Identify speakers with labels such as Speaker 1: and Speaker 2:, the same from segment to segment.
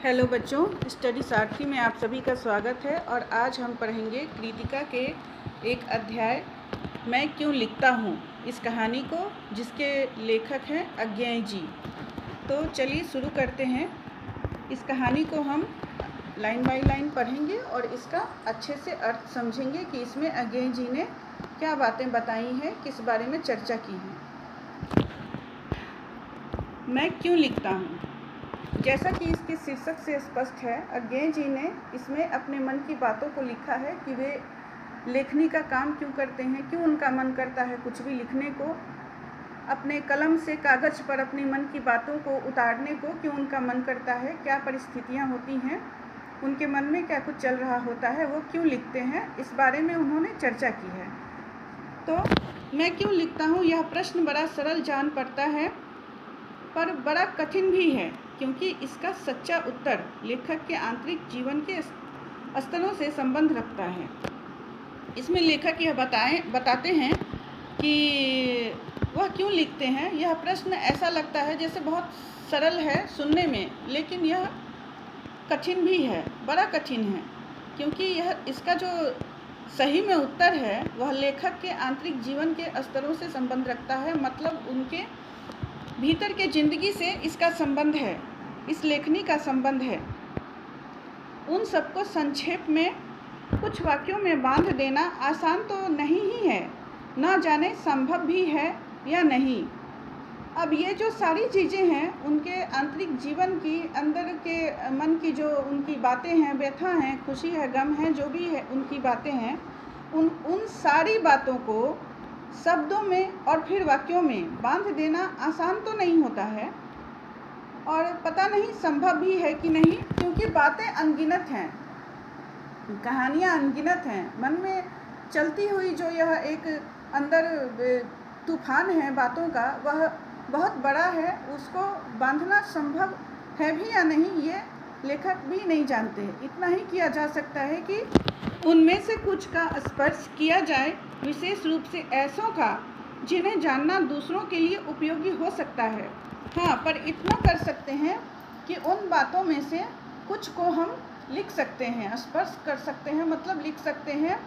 Speaker 1: Hello बच्चों, study सारथी में आप सभी का स्वागत है। और आज हम पढ़ेंगे कृतिका के एक अध्याय मैं क्यों लिखता हूँ, इस कहानी को, जिसके लेखक हैं अज्ञेय जी। तो चलिए शुरू करते हैं। इस कहानी को हम लाइन बाय लाइन पढ़ेंगे और इसका अच्छे से अर्थ समझेंगे कि इसमें अज्ञेय जी ने क्या बातें बताई हैं, किस बारे में चर्चा की है। मैं क्यों लिखता हूँ। जैसा कि इसके शीर्षक से स्पष्ट है, अज्ञेय जी ने इसमें अपने मन की बातों को लिखा है कि वे लेखनी का काम क्यों करते हैं, क्यों उनका मन करता है कुछ भी लिखने को, अपने कलम से कागज़ पर अपने मन की बातों को उतारने को क्यों उनका मन करता है, क्या परिस्थितियाँ होती हैं, उनके मन में क्या कुछ चल रहा होता है, वो क्यों लिखते हैं, इस बारे में उन्होंने चर्चा की है। तो मैं क्यों लिखता हूँ, यह प्रश्न बड़ा सरल जान पड़ता है पर बड़ा कठिन भी है, क्योंकि इसका सच्चा उत्तर लेखक के आंतरिक जीवन के स्तरों से संबंध रखता है। इसमें लेखक यह बताते हैं कि वह क्यों लिखते हैं। यह प्रश्न ऐसा लगता है जैसे बहुत सरल है सुनने में, लेकिन यह कठिन भी है, बड़ा कठिन है, क्योंकि यह इसका जो सही में उत्तर है वह लेखक के आंतरिक जीवन के स्तरों से संबंध रखता है। मतलब उनके भीतर के ज़िंदगी से इसका संबंध है, इस लेखनी का संबंध है। उन सबको संक्षेप में कुछ वाक्यों में बांध देना आसान तो नहीं ही है, ना जाने संभव भी है या नहीं। अब ये जो सारी चीज़ें हैं, उनके आंतरिक जीवन की, अंदर के मन की जो उनकी बातें हैं, व्यथा हैं, खुशी है, गम है, जो भी है उनकी बातें हैं, उन सारी बातों को शब्दों में और फिर वाक्यों में बांध देना आसान तो नहीं होता है, और पता नहीं संभव भी है कि नहीं, क्योंकि बातें अनगिनत हैं, कहानियाँ अनगिनत हैं। मन में चलती हुई जो यह एक अंदर तूफान है बातों का, वह बहुत बड़ा है। उसको बांधना संभव है भी या नहीं, ये लेखक भी नहीं जानते। इतना ही किया जा सकता है कि उनमें से कुछ का स्पर्श किया जाए, विशेष रूप से ऐसों का जिन्हें जानना दूसरों के लिए उपयोगी हो सकता है। हाँ, पर इतना कर सकते हैं कि उन बातों में से कुछ को हम लिख सकते हैं, स्पर्श कर सकते हैं, मतलब लिख सकते हैं,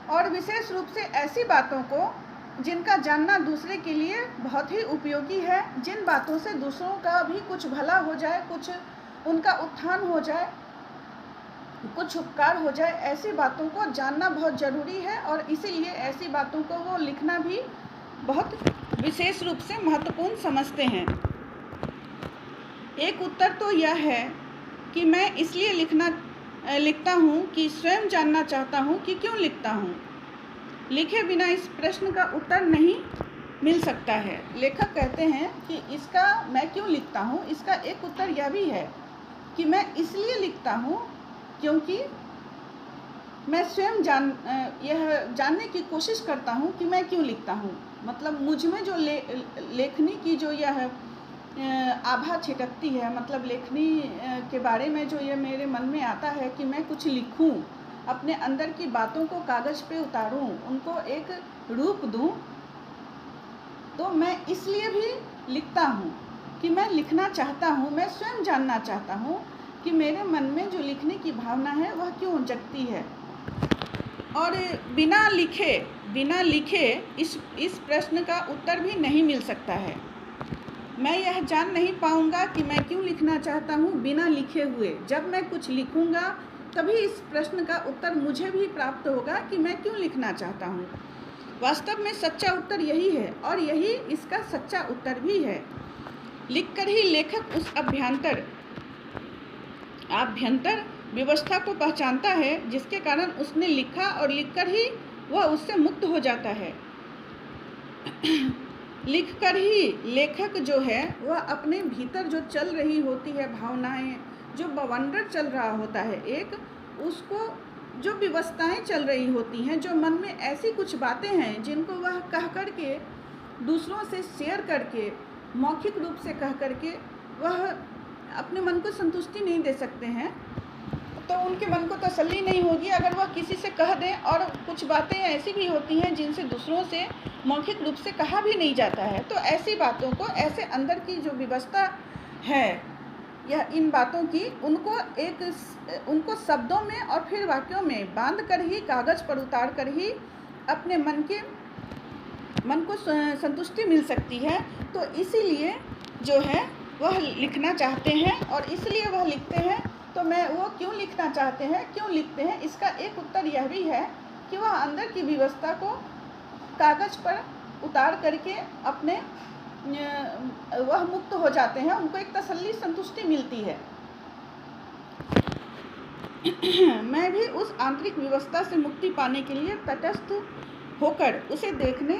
Speaker 1: और विशेष रूप से ऐसी बातों को जिनका जानना दूसरे के लिए बहुत ही उपयोगी है, जिन बातों से दूसरों का भी कुछ भला हो जाए, कुछ उनका उत्थान हो जाए, कुछ उपकार हो जाए, ऐसी बातों को जानना बहुत ज़रूरी है। और इसीलिए ऐसी बातों को वो लिखना भी बहुत विशेष रूप से महत्वपूर्ण समझते हैं। एक उत्तर तो यह है कि मैं इसलिए लिखता हूँ कि स्वयं जानना चाहता हूँ कि क्यों लिखता हूँ। लिखे बिना इस प्रश्न का उत्तर नहीं मिल सकता है। लेखक कहते हैं कि इसका मैं क्यों लिखता हूँ, इसका एक उत्तर यह भी है कि मैं इसलिए लिखता हूँ क्योंकि मैं स्वयं यह जानने की कोशिश करता हूँ कि मैं क्यों लिखता हूँ। मतलब मुझ में जो लेखनी की जो यह आभा छिटकती है, मतलब लेखनी के बारे में जो ये मेरे मन में आता है कि मैं कुछ लिखूँ, अपने अंदर की बातों को कागज़ पे उतारूँ, उनको एक रूप दूँ, तो मैं इसलिए भी लिखता हूँ कि मैं लिखना चाहता हूँ, मैं स्वयं जानना चाहता हूँ कि मेरे मन में जो लिखने की भावना है वह क्यों जगती है। और बिना लिखे इस प्रश्न का उत्तर भी नहीं मिल सकता है। मैं यह जान नहीं पाऊँगा कि मैं क्यों लिखना चाहता हूँ बिना लिखे हुए। जब मैं कुछ लिखूँगा तभी इस प्रश्न का उत्तर मुझे भी प्राप्त होगा कि मैं क्यों लिखना चाहता हूँ। वास्तव में सच्चा उत्तर यही है, और यही इसका सच्चा उत्तर भी है। लिखकर ही लेखक उस आभ्यंतर व्यवस्था को पहचानता है, जिसके कारण उसने लिखा, और लिखकर ही वह उससे मुक्त हो जाता है। लिखकर ही लेखक जो है वह अपने भीतर जो चल रही होती है भावनाएं, जो बवंडर चल रहा होता है, एक उसको जो व्यवस्थाएं चल रही होती हैं, जो मन में ऐसी कुछ बातें हैं जिनको वह कह करके, दूसरों से शेयर करके, मौखिक रूप से कह करके वह अपने मन को संतुष्टि नहीं दे सकते हैं, तो उनके मन को तसल्ली नहीं होगी अगर वह किसी से कह दें। और कुछ बातें ऐसी भी होती हैं जिनसे दूसरों से मौखिक रूप से कहा भी नहीं जाता है। तो ऐसी बातों को, ऐसे अंदर की जो व्यवस्था है यह इन बातों की उनको शब्दों में और फिर वाक्यों में बांध कर ही, कागज़ पर उतार कर ही अपने मन को संतुष्टि मिल सकती है। तो इसीलिए जो है वह लिखना चाहते हैं और इसलिए वह लिखते हैं। तो वो क्यों लिखना चाहते हैं, क्यों लिखते हैं, इसका एक उत्तर यह भी है कि वह अंदर की व्यवस्था को कागज़ पर उतार करके अपने वह मुक्त हो जाते हैं, उनको एक तसल्ली, संतुष्टि मिलती है। मैं भी उस आंतरिक व्यवस्था से मुक्ति पाने के लिए तटस्थ होकर उसे देखने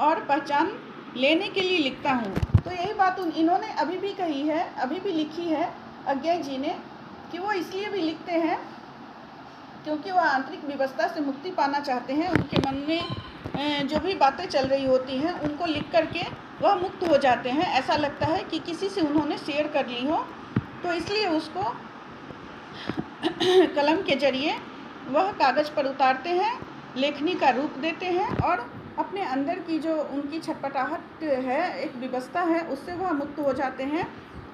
Speaker 1: और पहचान लेने के लिए लिखता हूँ। तो यही बात इन्होंने अभी भी कही है, अभी भी लिखी है अज्ञेय जी ने, कि वो इसलिए भी लिखते हैं क्योंकि वह आंतरिक व्यवस्था से मुक्ति पाना चाहते हैं। उनके मन में जो भी बातें चल रही होती हैं उनको लिख करके वह मुक्त हो जाते हैं। ऐसा लगता है कि किसी से उन्होंने शेयर कर ली हो, तो इसलिए उसको कलम के जरिए वह कागज़ पर उतारते हैं, लेखनी का रूप देते हैं और अपने अंदर की जो उनकी छटपटाहट है, एक व्यवस्था है, उससे वह मुक्त हो जाते हैं।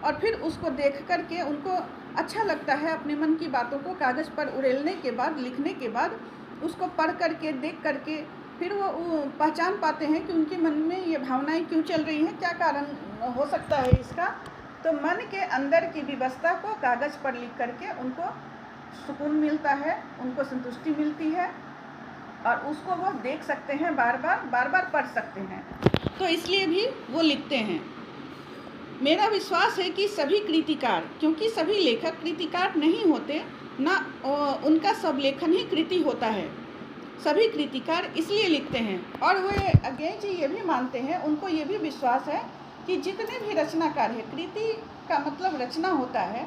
Speaker 1: और फिर उसको देख करके उनको अच्छा लगता है। अपने मन की बातों को कागज़ पर उड़ेलने के बाद, लिखने के बाद, उसको पढ़ करके, देख करके फिर वो पहचान पाते हैं कि उनके मन में ये भावनाएं क्यों चल रही हैं, क्या कारण हो सकता है इसका। तो मन के अंदर की व्यवस्था को कागज़ पर लिख करके उनको सुकून मिलता है, उनको संतुष्टि मिलती है और उसको वो देख सकते हैं, बार बार पढ़ सकते हैं। तो इसलिए भी वो लिखते हैं। मेरा विश्वास है कि सभी कृतिकार, क्योंकि सभी लेखक कृतिकार नहीं होते ना, उनका सब लेखन ही कृति होता है। सभी कृतिकार इसलिए लिखते हैं। और वे अज्ञेय जी ये भी मानते हैं, उनको ये भी विश्वास है कि जितने भी रचनाकार हैं, कृति का मतलब रचना होता है,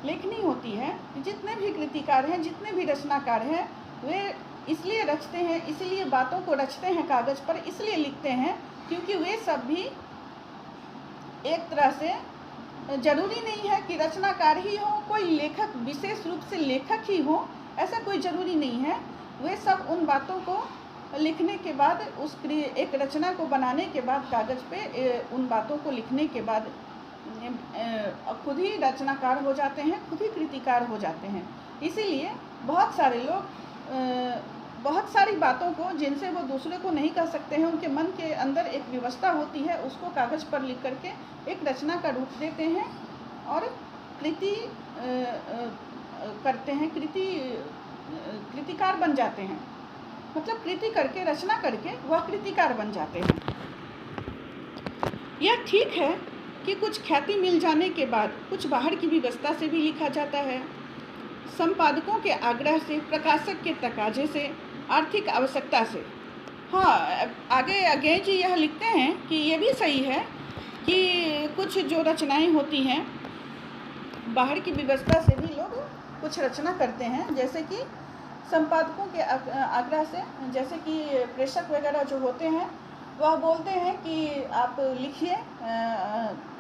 Speaker 1: लेखनी होती है, जितने भी कृतिकार हैं, जितने भी रचनाकार हैं, वे इसलिए रचते हैं, इसलिए बातों को रचते हैं कागज़ पर, इसलिए लिखते हैं क्योंकि वे सब भी एक तरह से, ज़रूरी नहीं है कि रचनाकार ही हो, कोई लेखक विशेष रूप से लेखक ही हो, ऐसा कोई ज़रूरी नहीं है। वे सब उन बातों को लिखने के बाद, उस एक रचना को बनाने के बाद, कागज़ पे उन बातों को लिखने के बाद खुद ही रचनाकार हो जाते हैं, खुद ही कृतिकार हो जाते हैं। इसीलिए बहुत सारे लोग बहुत सारी बातों को, जिनसे वो दूसरे को नहीं कह सकते हैं, उनके मन के अंदर एक व्यवस्था होती है, उसको कागज़ पर लिख करके एक रचना का रूप देते हैं और कृति करते हैं, कृतिकार बन जाते हैं। मतलब कृति करके, रचना करके वह कृतिकार बन जाते हैं। यह ठीक है कि कुछ ख्याति मिल जाने के बाद कुछ बाहर की व्यवस्था से भी लिखा जाता है, संपादकों के आग्रह से, प्रकाशक के तकाजे से, आर्थिक आवश्यकता से। हाँ, आगे अज्ञेय जी यह लिखते हैं कि ये भी सही है कि कुछ जो रचनाएं होती हैं, बाहर की व्यवस्था से भी लोग कुछ रचना करते हैं, जैसे कि संपादकों के आग्रह से, जैसे कि प्रेषक वगैरह जो होते हैं वह बोलते हैं कि आप लिखिए,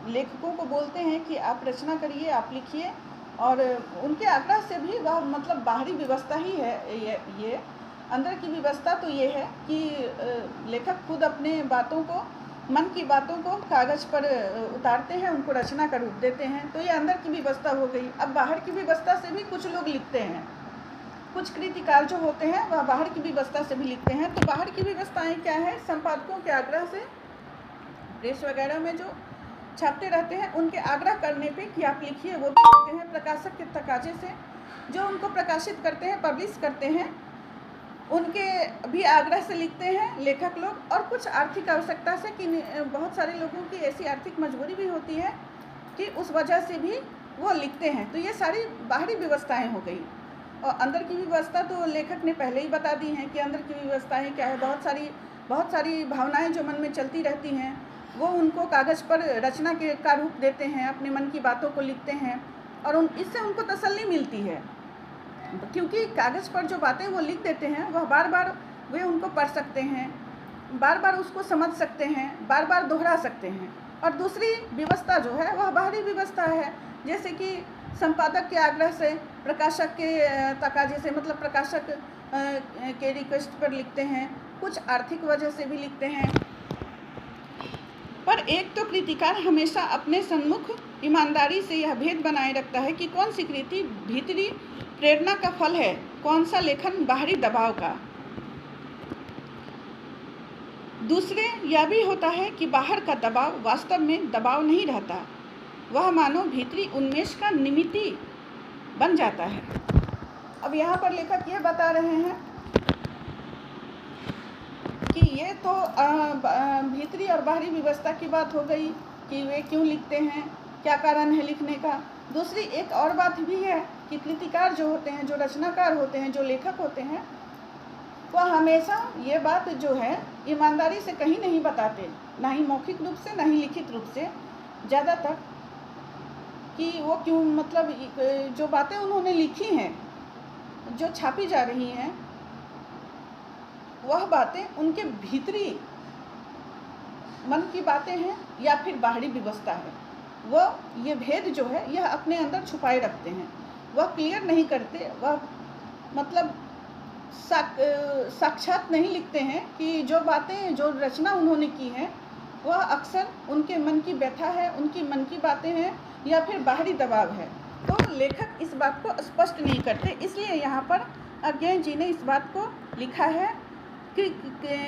Speaker 1: लेखकों को बोलते हैं कि आप रचना करिए, आप लिखिए, और उनके आग्रह से भी वह मतलब बाहरी व्यवस्था ही है ये। अंदर की व्यवस्था तो ये है कि लेखक खुद अपने बातों को, मन की बातों को कागज़ पर उतारते हैं, उनको रचना का रूप देते हैं। तो ये अंदर की व्यवस्था हो गई। अब बाहर की व्यवस्था से भी कुछ लोग लिखते हैं, कुछ कृतिकार जो होते हैं वह बाहर की व्यवस्था से भी लिखते हैं। तो बाहर की व्यवस्थाएं क्या है? संपादकों के आग्रह से, प्रेस वगैरह में जो छापते रहते हैं उनके आग्रह करने पे कि आप लिखिए, वो भी लिखते हैं। प्रकाशक के तकाजे से, जो उनको प्रकाशित करते हैं, पब्लिश करते हैं, उनके भी आग्रह से लिखते हैं लेखक लोग। और कुछ आर्थिक आवश्यकता से, कि बहुत सारे लोगों की ऐसी आर्थिक मजबूरी भी होती है कि उस वजह से भी वो लिखते हैं। तो ये सारी बाहरी व्यवस्थाएं हो गई। और अंदर की व्यवस्था तो लेखक ने पहले ही बता दी हैं कि अंदर की व्यवस्थाएं क्या है। बहुत सारी भावनाएं जो मन में चलती रहती हैं, वो उनको कागज़ पर रचना का रूप देते हैं, अपने मन की बातों को लिखते हैं और इससे उनको तसल्ली मिलती है, क्योंकि कागज़ पर जो बातें वो लिख देते हैं वह बार बार वे उनको पढ़ सकते हैं, बार बार उसको समझ सकते हैं, बार बार दोहरा सकते हैं। और दूसरी व्यवस्था जो है वह बाहरी व्यवस्था है, जैसे कि संपादक के आग्रह से, प्रकाशक के तकाजे से, मतलब प्रकाशक के रिक्वेस्ट पर लिखते हैं, कुछ आर्थिक वजह से भी लिखते हैं। पर एक तो कृतिकार हमेशा अपने सन्मुख ईमानदारी से यह भेद बनाए रखता है कि कौन सी कृति भीतरी प्रेरणा का फल है, कौन सा लेखन बाहरी दबाव का। दूसरे यह भी होता है कि बाहर का दबाव वास्तव में दबाव नहीं रहता, वह मानो भीतरी उन्मेष का निमित्त बन जाता है। अब यहाँ पर लेखक यह बता रहे हैं कि ये तो भीतरी और बाहरी व्यवस्था की बात हो गई कि वे क्यों लिखते हैं, क्या कारण है लिखने का। दूसरी एक और बात भी है कि कृतिकार जो होते हैं, जो रचनाकार होते हैं, जो लेखक होते हैं, वह हमेशा ये बात जो है ईमानदारी से कहीं नहीं बताते, ना ही मौखिक रूप से, ना ही लिखित रूप से ज़्यादातर, कि वो क्यों, मतलब जो बातें उन्होंने लिखी हैं, जो छापी जा रही हैं, वह बातें उनके भीतरी मन की बातें हैं या फिर बाहरी व्यवस्था है। वह ये भेद जो है यह अपने अंदर छुपाए रखते हैं, वह क्लियर नहीं करते, वह मतलब साक्षात नहीं लिखते हैं कि जो बातें, जो रचना उन्होंने की है वह अक्सर उनके मन की व्यथा है, उनकी मन की बातें हैं या फिर बाहरी दबाव है। तो लेखक इस बात को स्पष्ट नहीं करते, इसलिए यहाँ पर अज्ञेय जी ने इस बात को लिखा है कि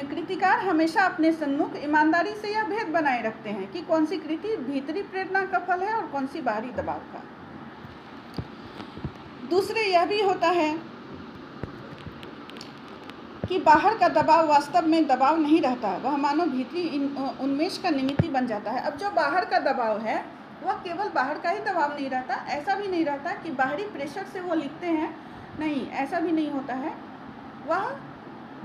Speaker 1: कृतिकार हमेशा अपने सन्मुख ईमानदारी से यह भेद बनाए रखते हैं कि कौन सी कृति भीतरी प्रेरणा का फल है और कौन सी बाहरी दबाव का। दूसरे यह भी होता है कि बाहर का दबाव वास्तव में दबाव नहीं रहता, वह मानो भीतरी उन्मेष का निमित्त बन जाता है। अब जो बाहर का दबाव है वह केवल बाहर का ही दबाव नहीं रहता, ऐसा भी नहीं रहता कि बाहरी प्रेशर से वो लिखते हैं, नहीं, ऐसा भी नहीं होता है। वह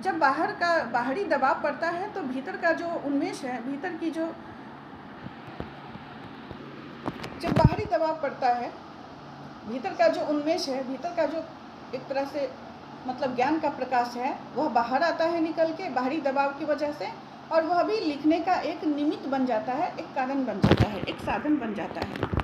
Speaker 1: जब बाहर का बाहरी दबाव पड़ता है तो भीतर का जो उन्मेष है, भीतर की जो जब बाहरी दबाव पड़ता है, भीतर का जो उन्मेष है, भीतर का जो एक तरह से मतलब ज्ञान का प्रकाश है, वह बाहर आता है निकल के बाहरी दबाव की वजह से, और वह भी लिखने का एक निमित्त बन जाता है, एक कारण बन जाता है, एक साधन बन जाता है।